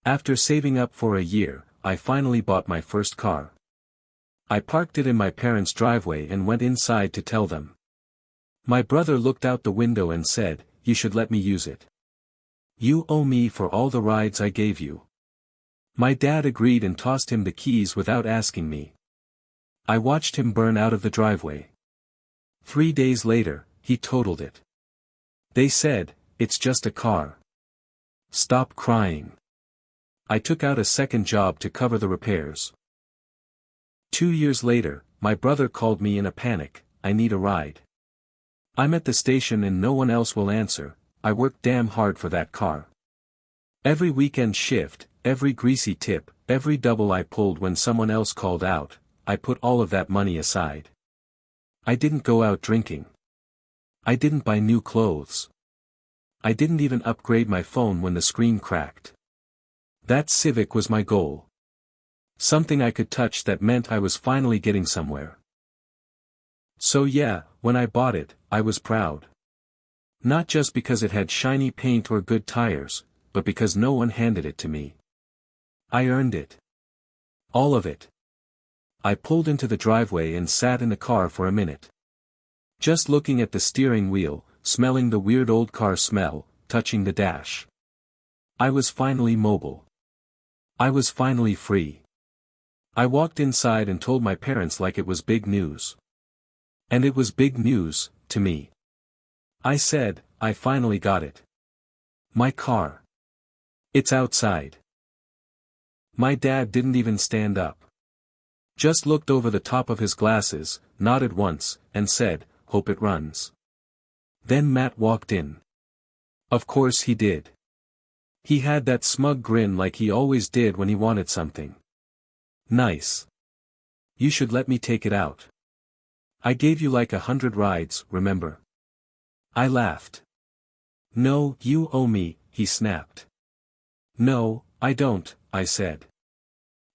After saving up for a year, I finally bought my first car. I parked it in my parents' driveway and went inside to tell them. My brother looked out the window and said, "You should let me use it. You owe me for all the rides I gave you." My dad agreed and tossed him the keys without asking me. I watched him burn out of the driveway. 3 days later, he totaled it. They said, "It's just a car. Stop crying." I took out a second job to cover the repairs. 2 years later, my brother called me in a panic, "I need a ride. I'm at the station and no one else will answer. I worked damn hard for that car. Every weekend shift, every greasy tip, every double I pulled when someone else called out, I put all of that money aside. I didn't go out drinking. I didn't buy new clothes. I didn't even upgrade my phone when the screen cracked. That Civic was my goal. Something I could touch that meant I was finally getting somewhere. So yeah, when I bought it, I was proud. Not just because it had shiny paint or good tires, but because no one handed it to me. I earned it. All of it. I pulled into the driveway and sat in the car for a minute. Just looking at the steering wheel, smelling the weird old car smell, touching the dash. I was finally mobile. I was finally free. I walked inside and told my parents like it was big news. And it was big news, to me. I said, "I finally got it. My car. It's outside." My dad didn't even stand up. Just looked over the top of his glasses, nodded once, and said, "Hope it runs." Then Matt walked in. Of course he did. He had that smug grin like he always did when he wanted something. "Nice. You should let me take it out. I gave you like 100 rides, remember?" I laughed. "No, you owe me," he snapped. "No, I don't," I said.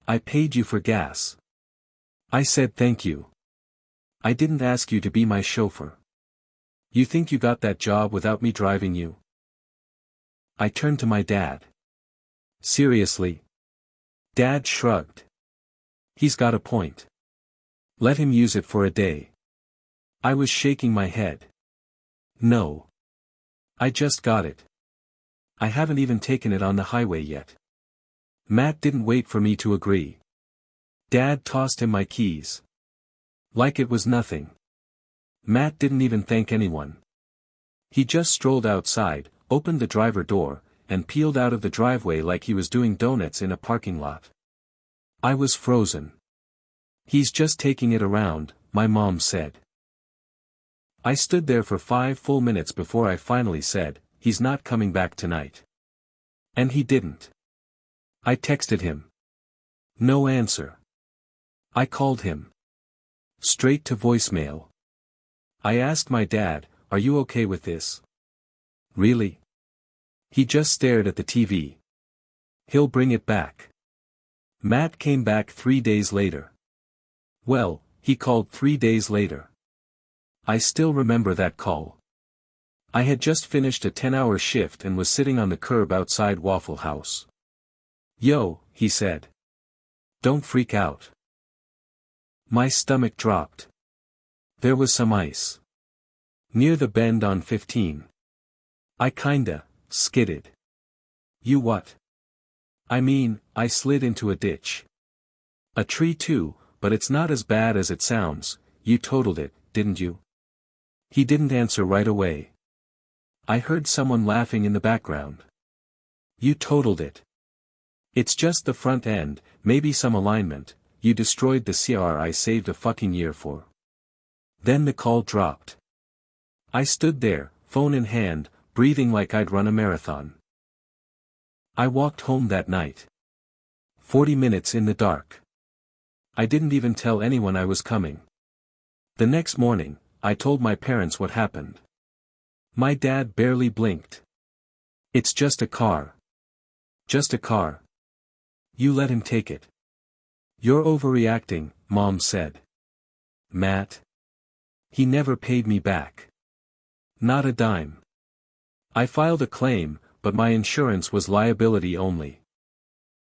"I paid you for gas." I said thank you. "I didn't ask you to be my chauffeur. You think you got that job without me driving you?" I turned to my dad. "Seriously?" Dad shrugged. "He's got a point. Let him use it for a day." I was shaking my head. "No. I just got it. I haven't even taken it on the highway yet." Matt didn't wait for me to agree. Dad tossed him my keys. Like it was nothing. Matt didn't even thank anyone. He just strolled outside, opened the driver door, and peeled out of the driveway like he was doing donuts in a parking lot. I was frozen. "He's just taking it around," my mom said. I stood there for 5 full minutes before I finally said, "He's not coming back tonight." And he didn't. I texted him. No answer. I called him. Straight to voicemail. I asked my dad, "Are you okay with this?" "Really?" He just stared at the TV. "He'll bring it back." Matt came back 3 days later. Well, he called 3 days later. I still remember that call. I had just finished a 10-hour shift and was sitting on the curb outside Waffle House. "Yo," he said. "Don't freak out." My stomach dropped. There was some ice. Near the bend on 15. I kinda skidded. "You what?" "I mean, I slid into a ditch." "A tree too, but it's not as bad as it sounds. You totaled it, didn't you?" He didn't answer right away. I heard someone laughing in the background. "You totaled it. It's just the front end, maybe some alignment. You destroyed the car I saved a fucking year for." Then the call dropped. I stood there, phone in hand, breathing like I'd run a marathon. I walked home that night. 40 minutes in the dark. I didn't even tell anyone I was coming. The next morning, I told my parents what happened. My dad barely blinked. "It's just a car. Just a car. You let him take it." "You're overreacting," Mom said. "Matt. He never paid me back. Not a dime. I filed a claim, but my insurance was liability only.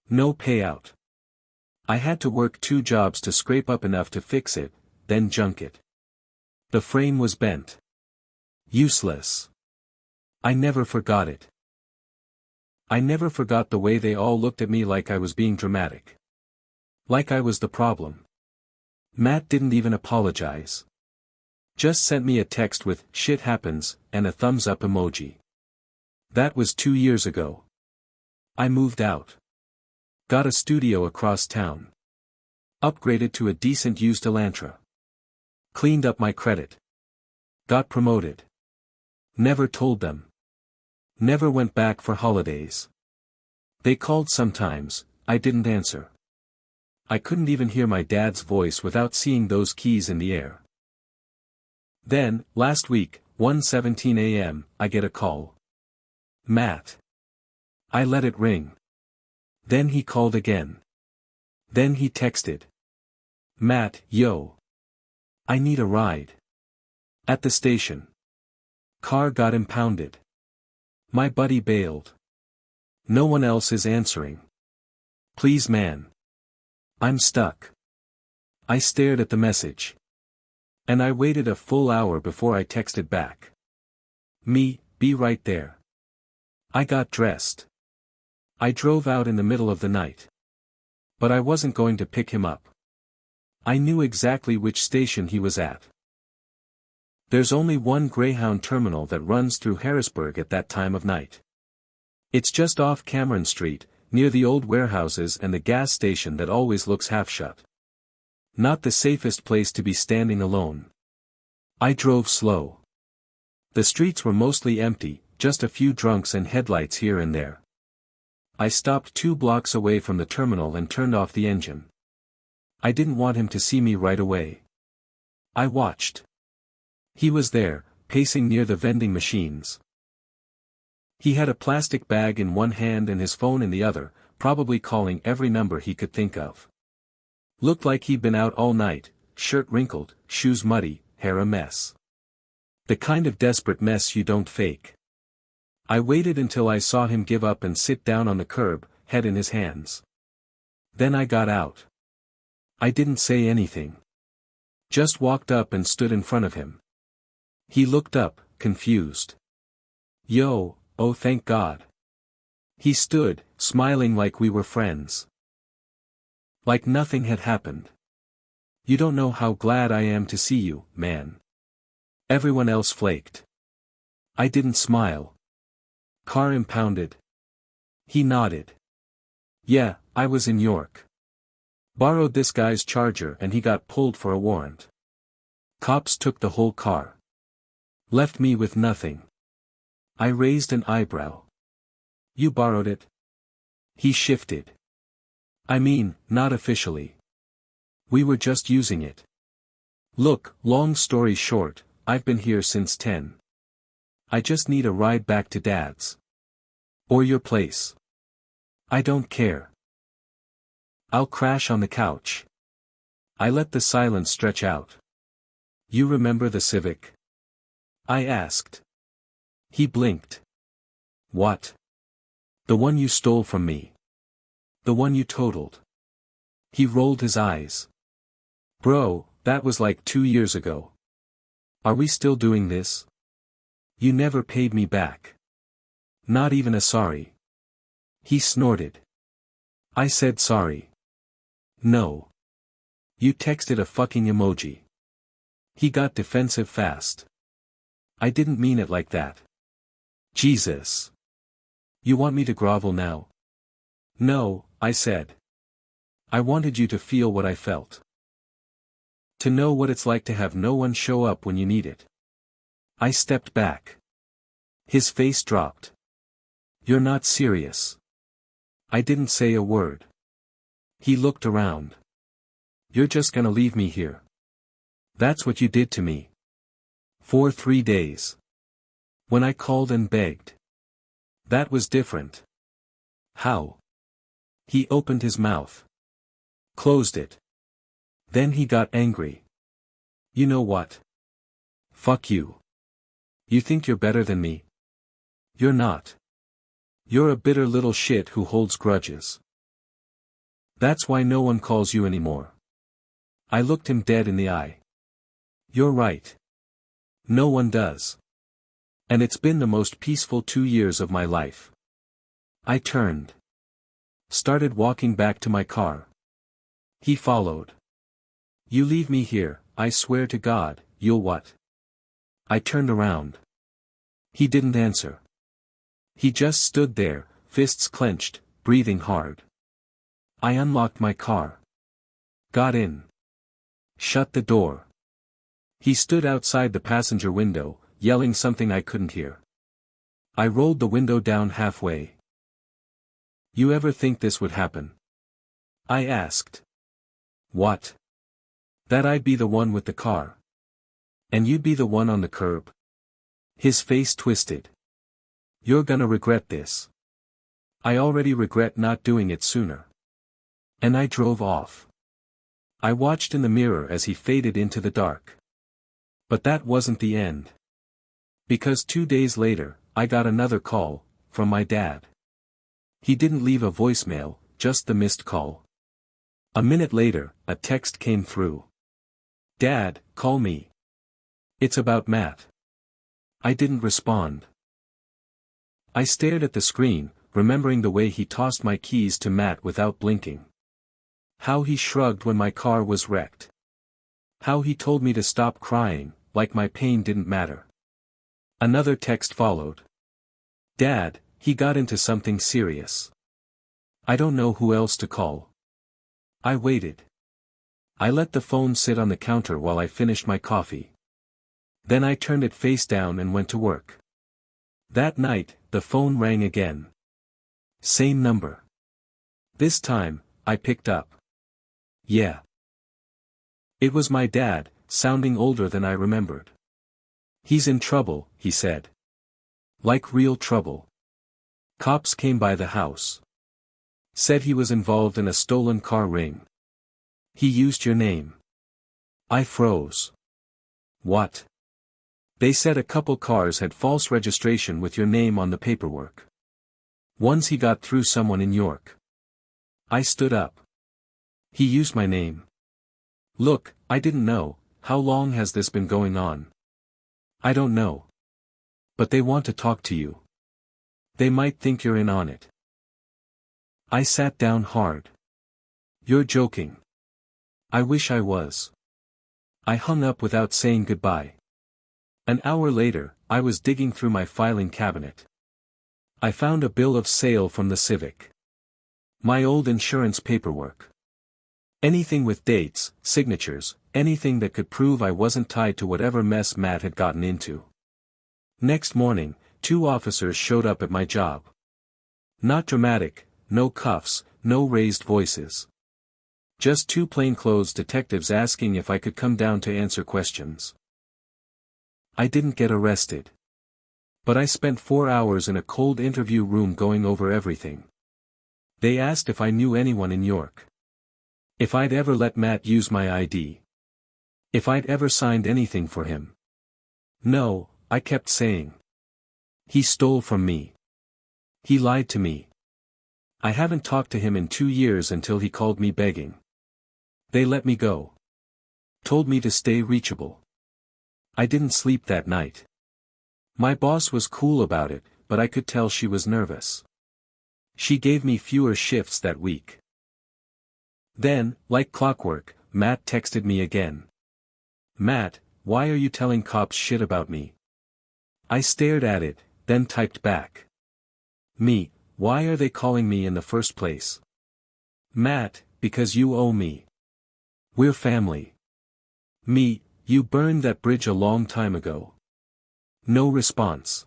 No payout. I had to work 2 jobs to scrape up enough to fix it, then junk it. The frame was bent. Useless. I never forgot it. I never forgot the way they all looked at me like I was being dramatic. Like I was the problem. Matt didn't even apologize. Just sent me a text with "shit happens" and a thumbs up emoji. That was 2 years ago. I moved out. Got a studio across town. Upgraded to a decent used Elantra. Cleaned up my credit. Got promoted. Never told them. Never went back for holidays. They called sometimes, I didn't answer. I couldn't even hear my dad's voice without seeing those keys in the air. Then, last week, 1:17 a.m., I get a call. Matt. I let it ring. Then he called again. Then he texted. Matt, yo. I need a ride. At the station. Car got impounded. My buddy bailed. No one else is answering. Please man. I'm stuck. I stared at the message. And I waited a full hour before I texted back. Me, be right there. I got dressed. I drove out in the middle of the night. But I wasn't going to pick him up. I knew exactly which station he was at. There's only one Greyhound terminal that runs through Harrisburg at that time of night. It's just off Cameron Street, near the old warehouses and the gas station that always looks half shut. Not the safest place to be standing alone. I drove slow. The streets were mostly empty, just a few drunks and headlights here and there. I stopped 2 blocks away from the terminal and turned off the engine. I didn't want him to see me right away. I watched. He was there, pacing near the vending machines. He had a plastic bag in one hand and his phone in the other, probably calling every number he could think of. Looked like he'd been out all night, shirt wrinkled, shoes muddy, hair a mess. The kind of desperate mess you don't fake. I waited until I saw him give up and sit down on the curb, head in his hands. Then I got out. I didn't say anything. Just walked up and stood in front of him. He looked up, confused. Yo, oh thank God. He stood, smiling like we were friends. Like nothing had happened. You don't know how glad I am to see you, man. Everyone else flaked. I didn't smile. Car impounded. He nodded. Yeah, I was in York. Borrowed this guy's Charger and he got pulled for a warrant. Cops took the whole car. Left me with nothing. I raised an eyebrow. You borrowed it? He shifted. I mean, not officially. We were just using it. Look, long story short, I've been here since 10. I just need a ride back to Dad's. Or your place. I don't care. I'll crash on the couch. I let the silence stretch out. You remember the Civic? I asked. He blinked. What? The one you stole from me. The one you totaled. He rolled his eyes. Bro, that was like 2 years ago. Are we still doing this? You never paid me back. Not even a sorry. He snorted. I said sorry. No. You texted a fucking emoji. He got defensive fast. I didn't mean it like that. Jesus. You want me to grovel now? No, I said. I wanted you to feel what I felt. To know what it's like to have no one show up when you need it. I stepped back. His face dropped. You're not serious. I didn't say a word. He looked around. You're just gonna leave me here. That's what you did to me. For 3 days. When I called and begged. That was different. How? He opened his mouth. Closed it. Then he got angry. You know what? Fuck you. You think you're better than me? You're not. You're a bitter little shit who holds grudges. That's why no one calls you anymore. I looked him dead in the eye. You're right. No one does. And it's been the most peaceful 2 years of my life. I turned. Started walking back to my car. He followed. You leave me here, I swear to God, you'll what? I turned around. He didn't answer. He just stood there, fists clenched, breathing hard. I unlocked my car. Got in. Shut the door. He stood outside the passenger window, yelling something I couldn't hear. I rolled the window down halfway. You ever think this would happen? I asked. What? That I'd be the one with the car. And you'd be the one on the curb? His face twisted. You're gonna regret this. I already regret not doing it sooner. And I drove off. I watched in the mirror as he faded into the dark. But that wasn't the end. Because 2 days later, I got another call, from my dad. He didn't leave a voicemail, just the missed call. A minute later, a text came through. Dad, call me. It's about Matt. I didn't respond. I stared at the screen, remembering the way he tossed my keys to Matt without blinking. How he shrugged when my car was wrecked. How he told me to stop crying, like my pain didn't matter. Another text followed. Dad, he got into something serious. I don't know who else to call. I waited. I let the phone sit on the counter while I finished my coffee. Then I turned it face down and went to work. That night, the phone rang again. Same number. This time, I picked up. Yeah. It was my dad, sounding older than I remembered. He's in trouble, he said. Like real trouble. Cops came by the house. Said he was involved in a stolen car ring. He used your name. I froze. What? They said a couple cars had false registration with your name on the paperwork. Once he got through someone in York. I stood up. He used my name. Look, I didn't know, how long has this been going on? I don't know. But they want to talk to you. They might think you're in on it. I sat down hard. You're joking. I wish I was. I hung up without saying goodbye. An hour later, I was digging through my filing cabinet. I found a bill of sale from the Civic. My old insurance paperwork. Anything with dates, signatures, anything that could prove I wasn't tied to whatever mess Matt had gotten into. Next morning, 2 officers showed up at my job. Not dramatic, no cuffs, no raised voices. Just 2 plainclothes detectives asking if I could come down to answer questions. I didn't get arrested. But I spent 4 hours in a cold interview room going over everything. They asked if I knew anyone in York. If I'd ever let Matt use my ID. If I'd ever signed anything for him. No, I kept saying. He stole from me. He lied to me. I haven't talked to him in 2 years until he called me begging. They let me go. Told me to stay reachable. I didn't sleep that night. My boss was cool about it, but I could tell she was nervous. She gave me fewer shifts that week. Then, like clockwork, Matt texted me again. Matt, why are you telling cops shit about me? I stared at it, then typed back. Me, why are they calling me in the first place? Matt, because you owe me. We're family. Me, you burned that bridge a long time ago. No response.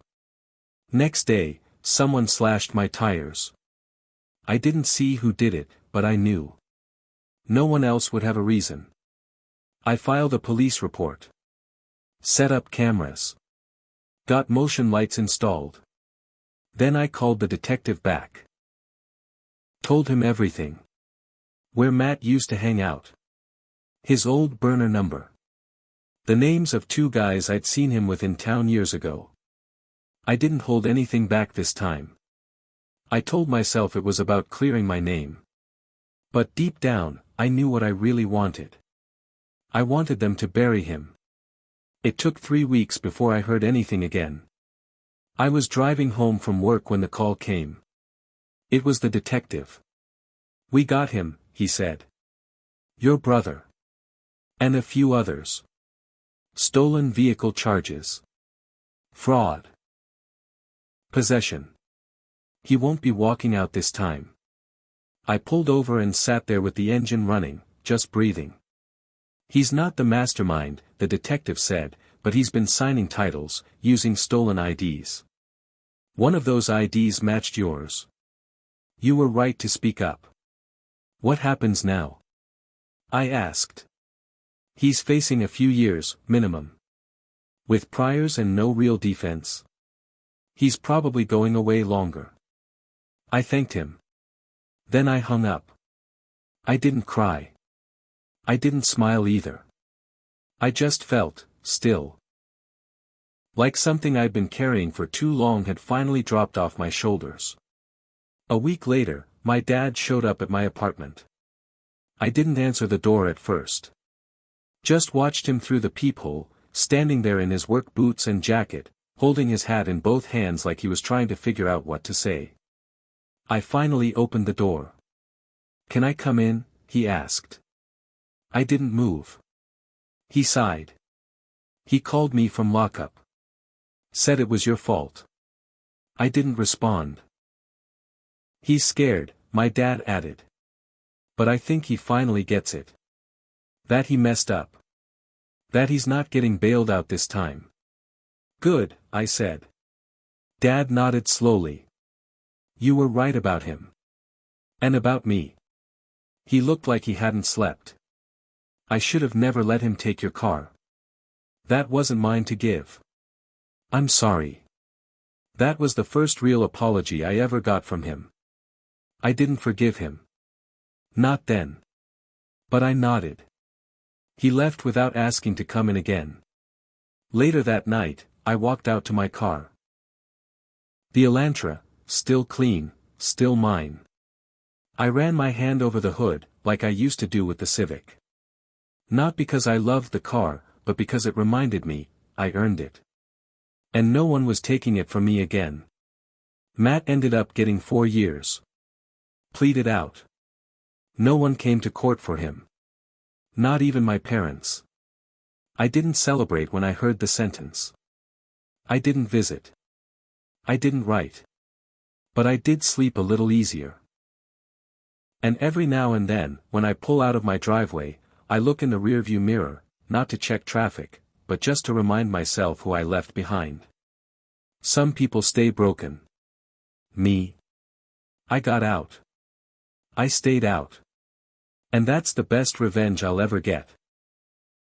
Next day, someone slashed my tires. I didn't see who did it, but I knew. No one else would have a reason. I filed a police report. Set up cameras. Got motion lights installed. Then I called the detective back. Told him everything. Where Matt used to hang out. His old burner number. The names of 2 guys I'd seen him with in town years ago. I didn't hold anything back this time. I told myself it was about clearing my name. But deep down, I knew what I really wanted. I wanted them to bury him. It took 3 weeks before I heard anything again. I was driving home from work when the call came. It was the detective. "We got him," he said. "Your brother. And a few others. Stolen vehicle charges. Fraud. Possession. He won't be walking out this time." I pulled over and sat there with the engine running, just breathing. "He's not the mastermind," the detective said, "but he's been signing titles, using stolen IDs. One of those IDs matched yours. You were right to speak up." "What happens now?" I asked. "He's facing a few years, minimum. With priors and no real defense. He's probably going away longer." I thanked him. Then I hung up. I didn't cry. I didn't smile either. I just felt, still. Like something I'd been carrying for too long had finally dropped off my shoulders. A week later, my dad showed up at my apartment. I didn't answer the door at first. Just watched him through the peephole, standing there in his work boots and jacket, holding his hat in both hands like he was trying to figure out what to say. I finally opened the door. "Can I come in?" he asked. I didn't move. He sighed. "He called me from lockup. Said it was your fault." I didn't respond. "He's scared," my dad added. "But I think he finally gets it. That he messed up. That he's not getting bailed out this time." "Good," I said. Dad nodded slowly. "You were right about him. And about me. He looked like he hadn't slept. I should have never let him take your car. That wasn't mine to give. I'm sorry." That was the first real apology I ever got from him. I didn't forgive him. Not then. But I nodded. He left without asking to come in again. Later that night, I walked out to my car. The Elantra, still clean, still mine. I ran my hand over the hood, like I used to do with the Civic. Not because I loved the car, but because it reminded me, I earned it. And no one was taking it from me again. Matt ended up getting 4 years. Pleaded out. No one came to court for him. Not even my parents. I didn't celebrate when I heard the sentence. I didn't visit. I didn't write. But I did sleep a little easier. And every now and then, when I pull out of my driveway, I look in the rearview mirror, not to check traffic, but just to remind myself who I left behind. Some people stay broken. Me. I got out. I stayed out. And that's the best revenge I'll ever get.